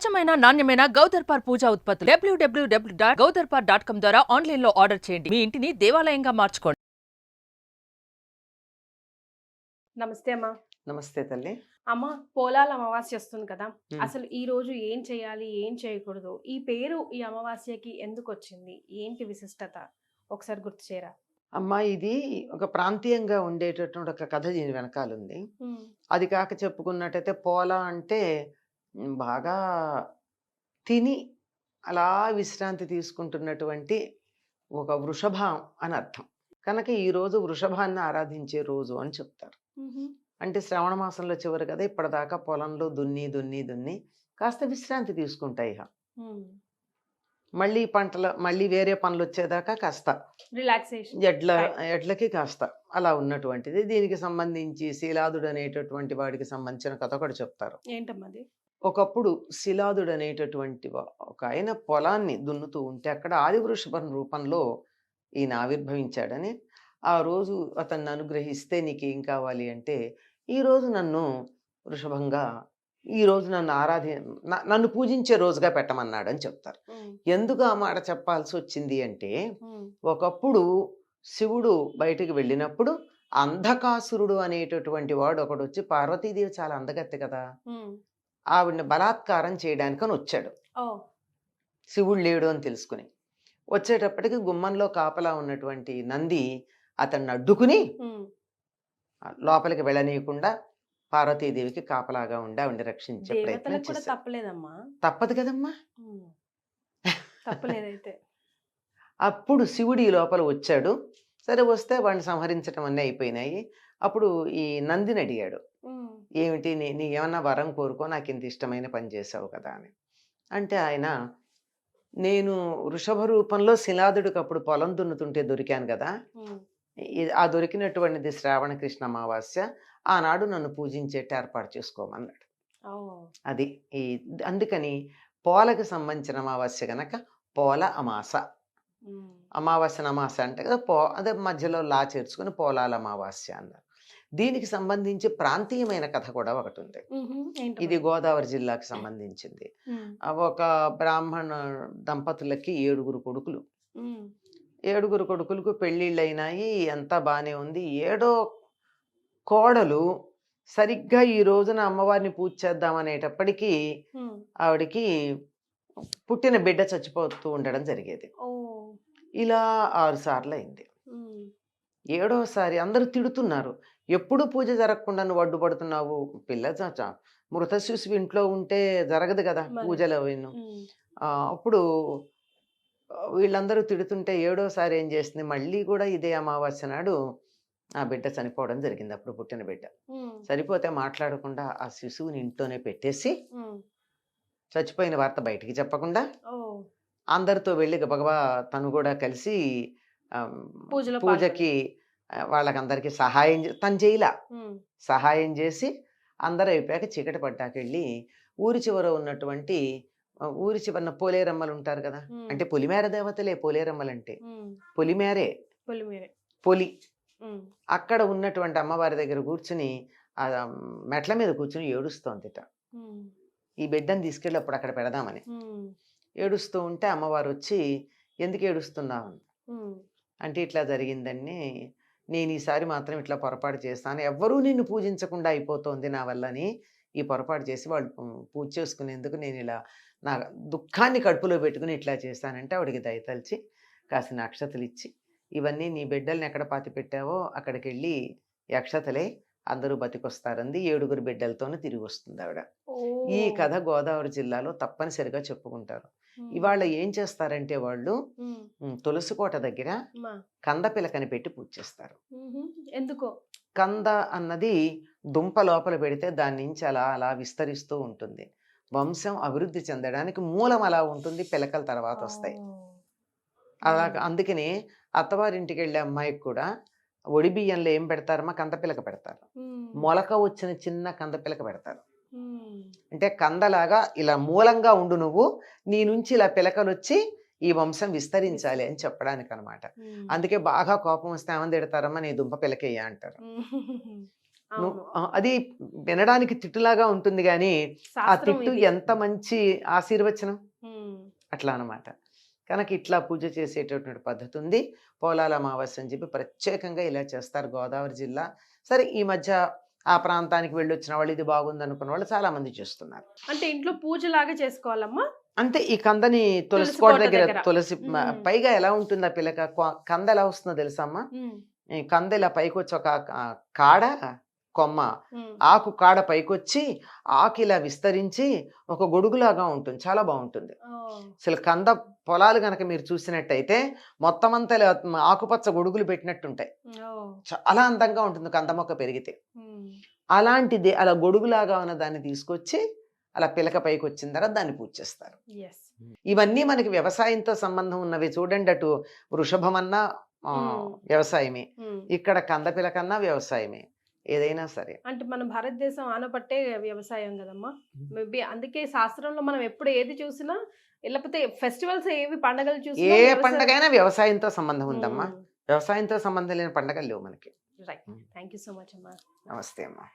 స్వచ్ఛమైన నాణ్యమైన గౌదర్పార్ పూజా ఉత్పత్తులు www.gaudarpar.com ద్వారా ఆన్లైన్ లో ఆర్డర్ చేయండి. మీ ఇంటిని దేవాలయంగా మార్చుకోండి. నమస్తే అమ్మా. నమస్తే తల్లి. అమ్మ, పోలాల అమావాస్య వస్తుంది కదా, ఉమ్. అసలు ఈ రోజు ఏం చేయాలి, ఏం చేయకూడదు, ఈ పేరు ఈ అమావాస్యకి ఎందుకు వచ్చింది, ఏంటి విశిష్టత ఒకసారి గుర్తు చేయరా? అమ్మా, ఇది ఒక ప్రాంతీయంగా ఉండేటటువంటి ఒక కథ దీని వెనకాల ఉంది. అది కాక చెప్పుకున్నట్టయితే పోలా అంటే బాగా తిని అలా విశ్రాంతి తీసుకుంటున్నటువంటి ఒక వృషభం అని అర్థం. కనుక ఈ రోజు వృషభాన్ని ఆరాధించే రోజు అని చెప్తారు. అంటే శ్రావణ మాసంలో చివరి కదా, ఇప్పటిదాకా పొలంలో దున్ని దున్ని దున్ని కాస్త విశ్రాంతి తీసుకుంటాయి. మళ్ళీ మళ్ళీ వేరే పనులు వచ్చేదాకా కాస్త రిలాక్సేషన్, ఎడ్లకి కాస్త అలా ఉన్నటువంటిది. దీనికి సంబంధించి శిలాదుడు అనేటటువంటి వాడికి సంబంధించిన కథ ఒకటి చెప్తారు. ఏంటమ్మది? ఒకప్పుడు శిలాదుడు అనేటటువంటి ఒక ఆయన పొలాన్ని దున్నుతూ ఉంటే అక్కడ ఆది వృషభం రూపంలో ఈయన ఆవిర్భవించాడని, ఆ రోజు అతన్ని అనుగ్రహిస్తే నీకేం కావాలి అంటే, ఈరోజు నన్ను వృషభంగా, ఈరోజు నన్ను పూజించే రోజుగా పెట్టమన్నాడు అని చెప్తారు. ఎందుకు ఆ మాట చెప్పాల్సి వచ్చింది అంటే, ఒకప్పుడు శివుడు బయటికి వెళ్ళినప్పుడు అంధకాసురుడు అనేటటువంటి వాడు ఒకడు వచ్చి, పార్వతీదేవి చాలా అందగత్తె కదా, ఆవిడని బలాత్కారం చేయడానికని వచ్చాడు. శివుడు లేడు అని తెలుసుకుని వచ్చేటప్పటికి గుమ్మంలో కాపలా ఉన్నటువంటి నంది అతన్ని అడ్డుకుని లోపలికి వెళ్ళనీయకుండా పార్వతీదేవికి కాపలాగా ఉండి ఆవిడని రక్షించే ప్రయత్నం చేశాడు. తప్పదు కదమ్మా. అప్పుడు శివుడు ఈ లోపల వచ్చాడు. సరే, వస్తే వాడిని సంహరించడం అన్నీ అయిపోయినాయి. అప్పుడు ఈ నందిని అడిగాడు, ఏమిటి నీ ఏమన్నా వరం కోరుకో, నాకు ఇంత ఇష్టమైన పని చేసావు కదా అని. అంటే ఆయన, నేను వృషభ రూపంలో శిలాదుడికి అప్పుడు పొలం దున్నుతుంటే దొరికాను కదా, ఆ దొరికినటువంటిది శ్రావణ కృష్ణ అమావాస్య, ఆనాడు నన్ను పూజించేట్టు ఏర్పాటు చేసుకోమన్నాడు. అది అందుకని పోలకి సంబంధించిన అమావాస్య గనక పోల అమాస. అమావాస్య అమాస అంటే కదా, అదే మధ్యలో లా చేర్చుకుని పోలాల అమావాస్య అన్నారు. దీనికి సంబంధించి ప్రాంతీయమైన కథ కూడా ఒకటి ఉంది. ఇది గోదావరి జిల్లాకి సంబంధించింది. ఒక బ్రాహ్మణ దంపతులకి 7 కొడుకులు. 7 కొడుకులకు పెళ్ళిళ్ళు అయినాయి, అంతా బానే ఉంది. 7వ కోడలు సరిగ్గా ఈ రోజున అమ్మవారిని పూజ చేద్దామనేటప్పటికీ ఆవిడికి పుట్టిన బిడ్డ చచ్చిపోతూ ఉండడం జరిగేది. ఇలా 6 సార్లు అయింది. 7వసారి అందరూ తిడుతున్నారు, ఎప్పుడు పూజ జరగకుండా నువ్వు అడ్డుపడుతున్నావు, పిల్ల మృత శిశువు ఇంట్లో ఉంటే జరగదు కదా పూజలు విను. అప్పుడు వీళ్ళందరూ తిడుతుంటే 7వసారి ఏం చేసింది, మళ్ళీ కూడా ఇదే అమావాస్య నాడు ఆ బిడ్డ చనిపోవడం జరిగింది. అప్పుడు పుట్టిన బిడ్డ చనిపోతే మాట్లాడకుండా ఆ శిశువుని ఇంట్లోనే పెట్టేసి, చచ్చిపోయిన వార్త బయటికి చెప్పకుండా అందరితో వెళ్ళి గబగబా తను కూడా కలిసి పూజకి వాళ్ళకందరికి తను చేయలా, సహాయం చేసి అందరూ అయిపోయాక చీకటి పడ్డాకెళ్ళి ఊరి చివరన పోలేరమ్మలు ఉంటారు కదా, అంటే పొలిమేర దేవతలే పోలేరమ్మలంటే. పొలి అక్కడ ఉన్నటువంటి అమ్మవారి దగ్గర కూర్చుని ఆ మెట్ల మీద కూర్చుని ఏడుస్తోందిట. ఈ బిడ్డను తీసుకెళ్ళి అప్పుడు అక్కడ పెడదామని ఏడుస్తూ ఉంటే అమ్మవారు వచ్చి, ఎందుకు ఏడుస్తున్నావు అంటే, ఇట్లా జరిగిందని, నేను ఈసారి మాత్రం ఇట్లా పొరపాటు చేస్తాను, ఎవ్వరూ నిన్ను పూజించకుండా అయిపోతుంది నా వల్లని ఈ పొరపాటు చేసి వాళ్ళు పూజ చేసుకునేందుకు నేను ఇలా నా దుఃఖాన్ని కడుపులో పెట్టుకుని ఇట్లా చేస్తానంటే, ఆవిడికి దయతలిచి కాసిన అక్షతలు ఇచ్చి, ఇవన్నీ నీ బిడ్డల్ని ఎక్కడ పాతి పెట్టావో అక్కడికి వెళ్ళి అక్షతలే అందరూ బతికొస్తారంది. 7 బిడ్డలతోనే తిరిగి వస్తుంది ఆవిడ. ఈ కథ గోదావరి జిల్లాలో తప్పనిసరిగా చెప్పుకుంటారు. ఇవాళ ఏం చేస్తారంటే, వాళ్ళు తులసికోట దగ్గర కంద పిలకని పెట్టి పూజ చేస్తారు. ఎందుకో, కంద అన్నది దుంప లోపల పెడితే దాని నుంచి అలా అలా విస్తరిస్తూ ఉంటుంది. వంశం అభివృద్ధి చెందడానికి మూలం అలా ఉంటుంది, పిలకల తర్వాత వస్తాయి. అలా అందుకని అత్తవారింటికి వెళ్ళే అమ్మాయికి కూడా ఒడి బియ్యంలో ఏం పెడతారమ్మా, కందపిలక పెడతారు. మొలక వచ్చిన చిన్న కందపిలక పెడతారు. అంటే కందలాగా ఇలా మూలంగా ఉండు నువ్వు, నీ నుంచి ఇలా పిలకలు వచ్చి ఈ వంశం విస్తరించాలి అని చెప్పడానికి అనమాట. అందుకే బాగా కోపం వస్తే ఏమని తిడతారమ్మా, నీ దుంప పిలకయ్యా అంటారు. అవును. అది వినడానికి తిట్టులాగా ఉంటుంది కానీ ఆ శాస్త్రం తిట్టు ఇది. ఎంత మంచి ఆశీర్వచనం ఉమ్, అట్లా అనమాట. కనుక ఇట్లా పూజ చేసేటటువంటి పద్ధతి ఉంది. పోలాల అమావాస్య అని చెప్పి ప్రత్యేకంగా ఇలా చేస్తారు గోదావరి జిల్లా. సరే ఈ మధ్య ఆ ప్రాంతానికి వెళ్ళొచ్చిన వాళ్ళు ఇది బాగుంది అనుకున్న వాళ్ళు చాలా మంది చేస్తున్నారు. అంటే ఇంట్లో పూజలాగా చేసుకోవాలమ్మా. అంటే ఈ కందని తులసి తులసి కోట కోట దగ్గర దగ్గర. తులసి ఉమ్, పైగా ఎలా ఉంటుంది ఆ పిల్లక కంద ఎలా వస్తుందో తెలుసా అమ్మా? ఉమ్, ఈ కంద ఇలా పైకొచ్చి ఒక కాడ కొమ్మ ఉమ్. ఆకు కాడ పైకొచ్చి ఆకు ఇలా విస్తరించి ఒక గొడుగులాగా ఉంటుంది. చాలా బాగుంటుంది. ఓ, అసలు కంద పొలాలు కనుక మీరు చూసినట్టయితే మొత్తం అంతా ఇలా ఆకుపచ్చ గొడుగులు పెట్టినట్టుంటాయి. ఓ, చాలా అందంగా ఉంటుంది కంద మొక్క పెరిగితే. ఉమ్, అలాంటిది అలా గొడుగులాగా ఉన్న దాన్ని తీసుకొచ్చి అలా పిలక పైకి వచ్చిన తర్వాత దాన్ని పూజ చేస్తారు. yes. ఇవన్నీ మనకి వ్యవసాయంతో సంబంధం ఉన్నవి. చూడండి, అటు వృషభమన్నా వ్యవసాయమే, ఉమ్. ఇక్కడ కంద పిలకన్నా వ్యవసాయమే. ఏదైనా సరే అంటే మన భారతదేశం ఆనపట్టే వ్యవసాయం కదమ్మా. మేబీ అందుకే శాస్త్రంలో మనం ఎప్పుడు ఏది చూసినా, లేకపోతే ఫెస్టివల్స్ ఏవి పండగలు ఏ చూసినా వ్యవసాయం. పండగైనా వ్యవసాయంతో సంబంధం ఉందమ్మా. ఉమ్, వ్యవసాయంతో సంబంధం లేని పండగలు లేవు మనకి. Right. Thank you so much అమ్మా. నమస్తే అమ్మా.